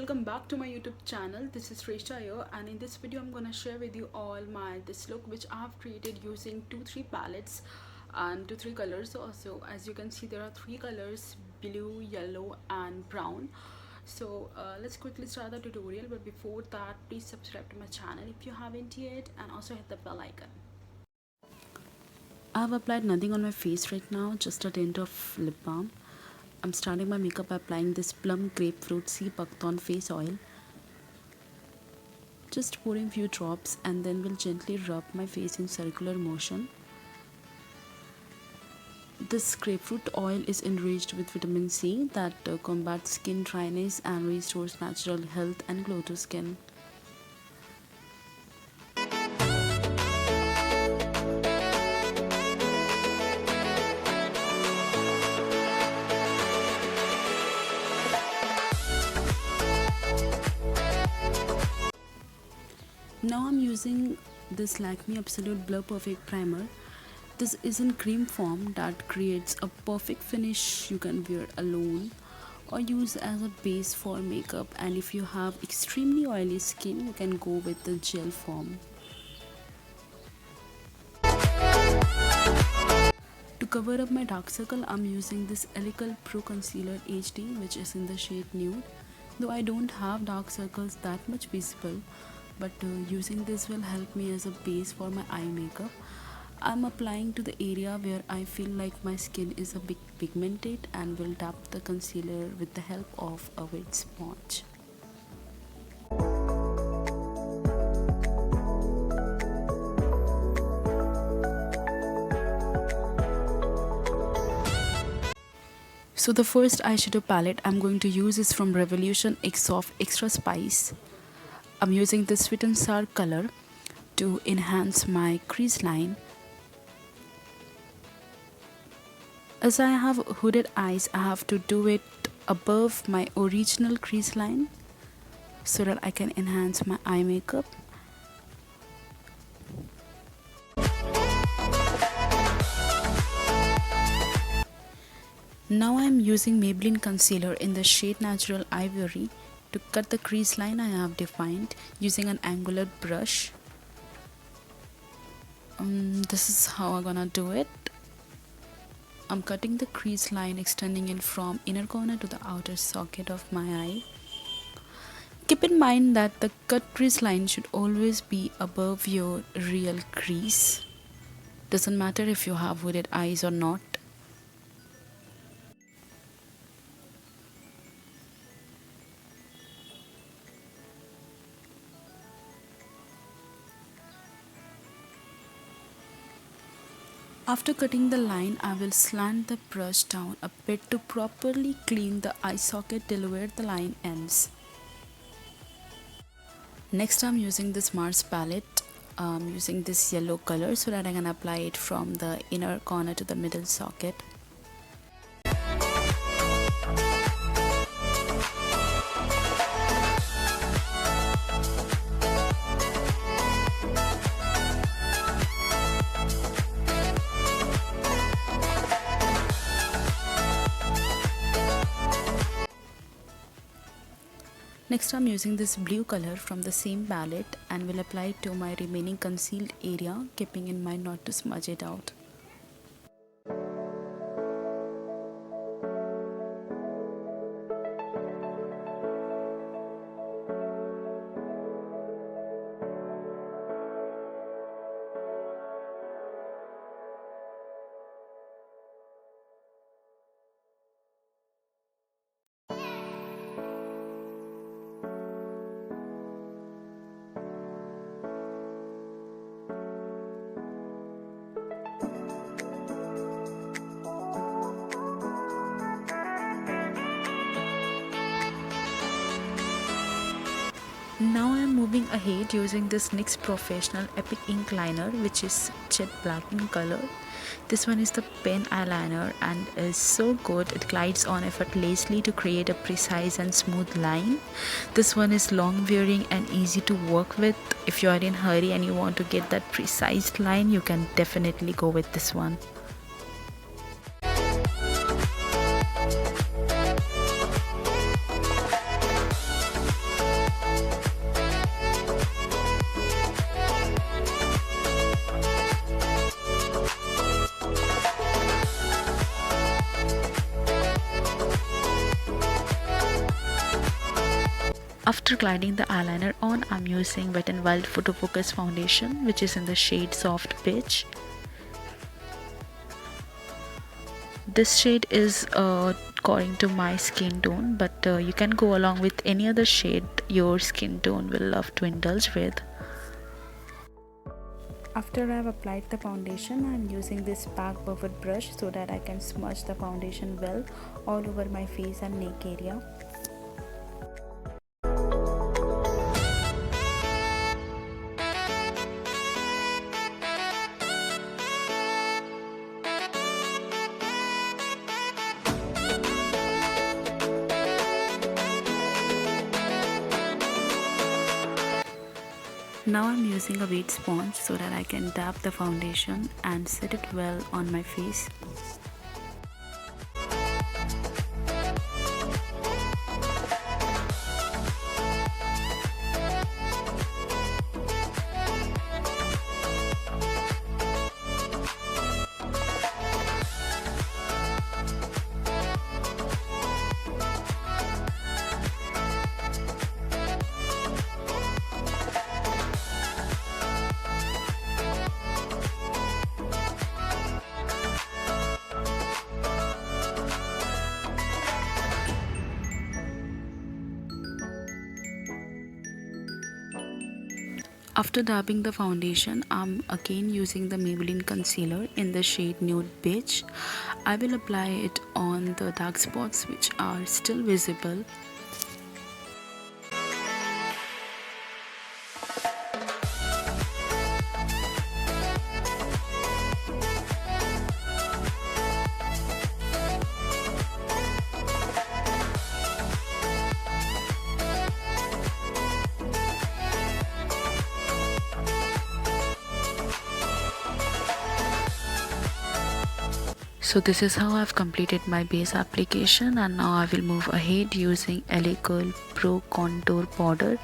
welcome back to my YouTube channel. This is Shreshtha here, and in this video I'm gonna share with you all this look which I have created using 2-3 palettes and 2-3 colors. Also, as you can see, there are 3 colors: blue, yellow and brown. So let's quickly start the tutorial, but before that please subscribe to my channel if you haven't yet, and also hit the bell icon. I have applied nothing on my face right now, just a tint of lip balm. I'm starting my makeup by applying this plum grapefruit sea buckthorn face oil. Just pouring few drops and then will gently rub my face in circular motion. This grapefruit oil is enriched with vitamin C that combats skin dryness and restores natural health and glow to skin. Now I'm using this Lakme Absolute Blur Perfect Primer. This is in cream form that creates a perfect finish you can wear alone or use as a base for makeup, and if you have extremely oily skin you can go with the gel form. To cover up my dark circle, I'm using this Elical Pro Concealer HD, which is in the shade Nude. Though I don't have dark circles that much visible, but using this will help me as a base for my eye makeup. I'm applying to the area where I feel like my skin is a bit pigmented and will tap the concealer with the help of a wet sponge. So the first eyeshadow palette I'm going to use is from Revolution X Soph ExtraSpice. I'm using this Sweet and Sour color to enhance my crease line. As I have hooded eyes, I have to do it above my original crease line so that I can enhance my eye makeup. Now I am using Maybelline concealer in the shade Natural Ivory to cut the crease line I have defined using an angular brush. This is how I'm gonna do it. I'm cutting the crease line, extending it from inner corner to the outer socket of my eye. Keep in mind that the cut crease line should always be above your real crease. Doesn't matter if you have hooded eyes or not. After cutting the line, I will slant the brush down a bit to properly clean the eye socket till where the line ends. Next, I'm using this Mars palette. I'm using this yellow color so that I can apply it from the inner corner to the middle socket. Next, I'm using this blue color from the same palette and will apply it to my remaining concealed area, keeping in mind not to smudge it out. Now I am moving ahead using this NYX Professional Epic Ink Liner, which is jet black in color. This one is the pen eyeliner and is so good. It glides on effortlessly to create a precise and smooth line. This one is long wearing and easy to work with. If you are in a hurry and you want to get that precise line, you can definitely go with this one. After gliding the eyeliner on, I'm using Wet n Wild Photo Focus foundation, which is in the shade Soft Peach. This shade is according to my skin tone, but you can go along with any other shade your skin tone will love to indulge with. After I've applied the foundation, I'm using this pack buffet brush so that I can smudge the foundation well all over my face and neck area. Now I'm using a wet sponge so that I can dab the foundation and set it well on my face. After dabbing the foundation, I'm again using the Maybelline concealer in the shade Nude Beige. I will apply it on the dark spots which are still visible. So this is how I've completed my base application, and now I will move ahead using LA Girl Pro Contour Powder.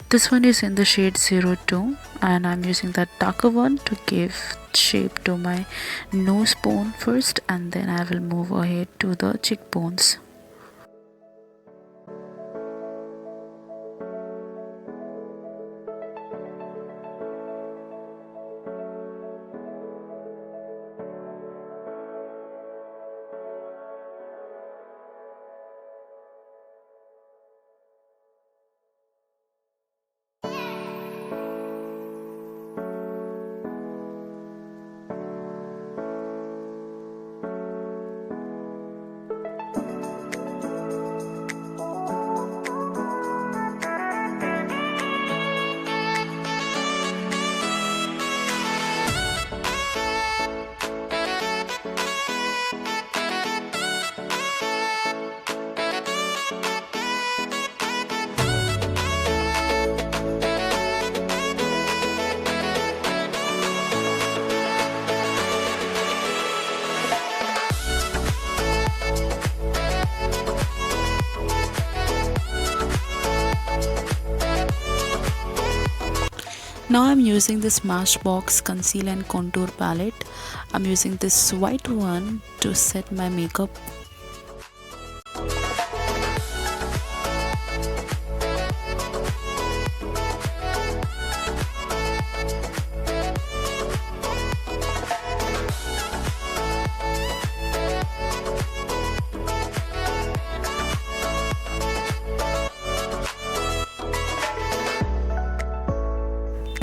This one is in the shade 02 and I'm using that darker one to give shape to my nose bone first, and then I will move ahead to the cheekbones. Now I'm using this Smashbox Conceal and Contour palette. I'm using this white one to set my makeup.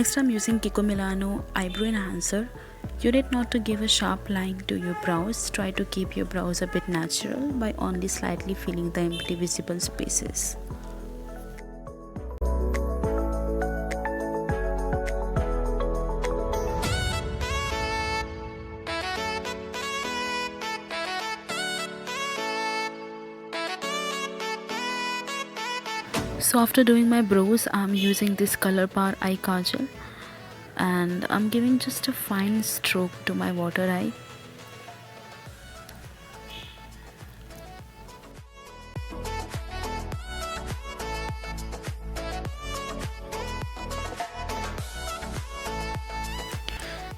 Next I'm using Kiko Milano Eyebrow Enhancer. You need not to give a sharp line to your brows. Try to keep your brows a bit natural by only slightly filling the empty visible spaces. So after doing my brows, I'm using this Colourpop eye kajal and I'm giving just a fine stroke to my water eye.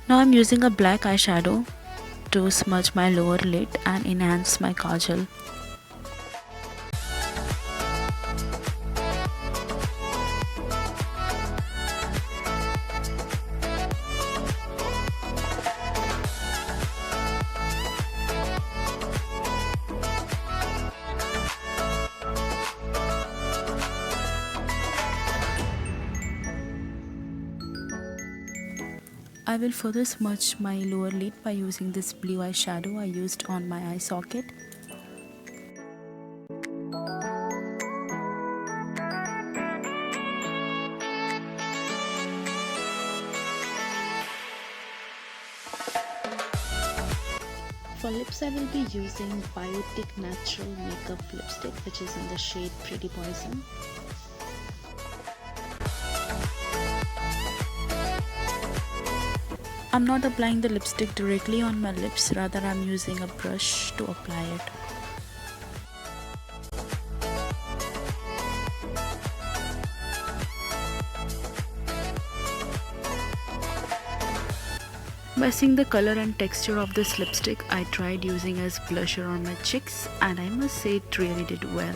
Now I'm using a black eyeshadow to smudge my lower lid and enhance my kajal. I will further smudge my lower lid by using this blue eyeshadow I used on my eye socket. For lips, I will be using Biotic Natural Makeup Lipstick, which is in the shade Pretty Poison. I'm not applying the lipstick directly on my lips, rather I'm using a brush to apply it. By seeing the color and texture of this lipstick, I tried using as blusher on my cheeks, and I must say it really did well.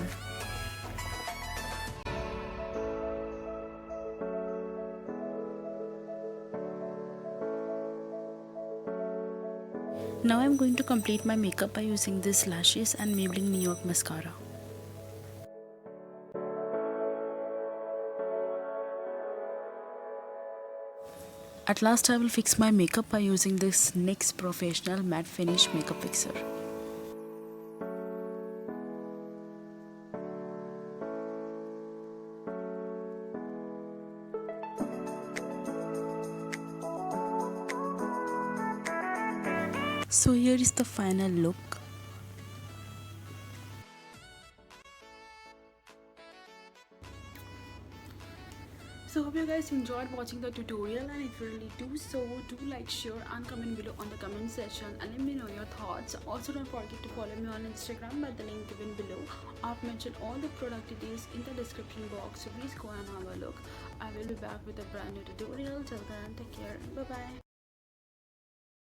Now I'm going to complete my makeup by using these lashes and Maybelline New York mascara. At last I will fix my makeup by using this NYX Professional Matte Finish Makeup Fixer. So here is the final look. So hope you guys enjoyed watching the tutorial, and if you really do so, do like, share and comment below on the comment section and let me know your thoughts. Also don't forget to follow me on Instagram by the link given below. I've mentioned all the product details in the description box, so please go and have a look. I will be back with a brand new tutorial. Till then, take care and bye bye.